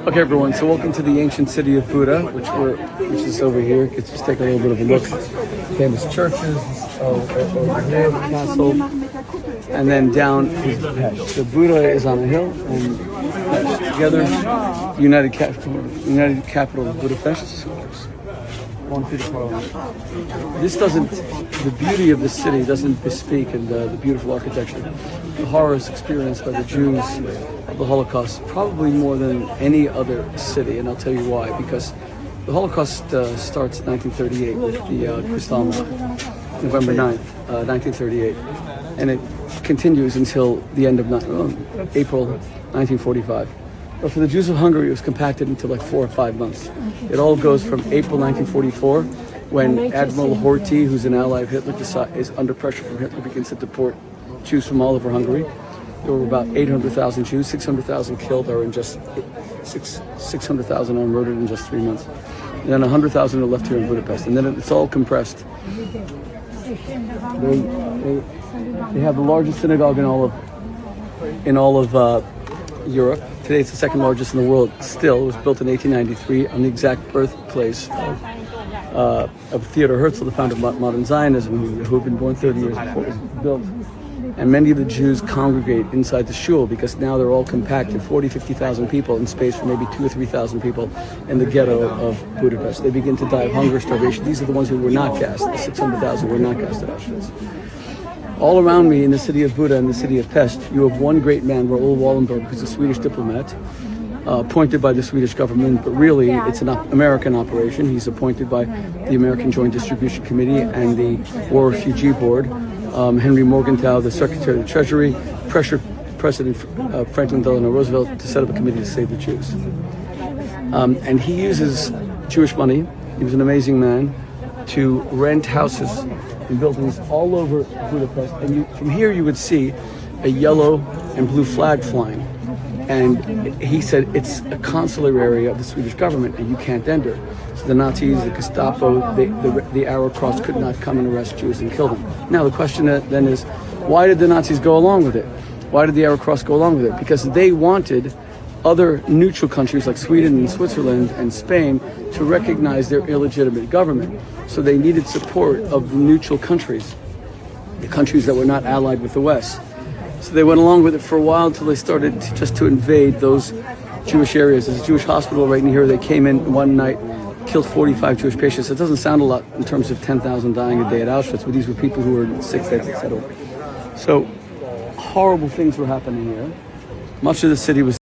Okay, everyone. So welcome to the ancient city of Buda, which is over here. Let's just take a little bit of a look. Famous churches over here, the castle, and then down is Pest. So Buda is on a hill, and Pest together, united capital of Budapest. The beauty of the city doesn't bespeak in the beautiful architecture. The horrors experienced by the Jews of the Holocaust, probably more than any other city, and I'll tell you why. Because the Holocaust starts in 1938 with the Kristallnacht, November 9th, 1938, and it continues until the end of April 1945. But for the Jews of Hungary, it was compacted into like 4 or 5 months. It all goes from April 1944, when Admiral Horthy, who's an ally of Hitler, is under pressure from Hitler, begins to deport Jews from all over Hungary. There were about 800,000 Jews, 600,000 killed, or in just 600,000 are murdered in just 3 months. And then 100,000 are left here in Budapest. And then it's all compressed. They have the largest synagogue in all of Europe. Today it's the second largest in the world. Still, it was built in 1893 on the exact birthplace of Theodor Herzl, the founder of modern Zionism, who had been born 30 years before it was built. And many of the Jews congregate inside the shul because now they're all compacted, 50,000 people in space for maybe 2,000 or 3,000 people in the ghetto of Budapest. They begin to die of hunger, starvation. These are the ones who were not cast. The 600,000 were not cast at Auschwitz. All around me in the city of Buda and the city of Pest, you have one great man, Raoul Wallenberg, who's a Swedish diplomat, appointed by the Swedish government, but really it's an American operation. He's appointed by the American Joint Distribution Committee and the War Refugee Board. Henry Morgenthau, the Secretary of the Treasury, pressured President Franklin Delano Roosevelt to set up a committee to save the Jews. And he uses Jewish money. He was an amazing man to rent houses in buildings all over Budapest. And from here you would see a yellow and blue flag flying. And he said it's a consular area of the Swedish government and you can't enter. So the Nazis, the Gestapo, the Arrow Cross could not come and arrest Jews and kill them. Now the question then is, why did the Nazis go along with it? Why did the Arrow Cross go along with it? Because they wanted other neutral countries like Sweden and Switzerland and Spain to recognize their illegitimate government. So they needed support of neutral countries, the countries that were not allied with the West. So they went along with it for a while until they started to invade those Jewish areas. There's a Jewish hospital right in here. They came in one night, killed 45 Jewish patients. It doesn't sound a lot in terms of 10,000 dying a day at Auschwitz, but these were people who were in sick beds, etc. So horrible things were happening here. Much of the city was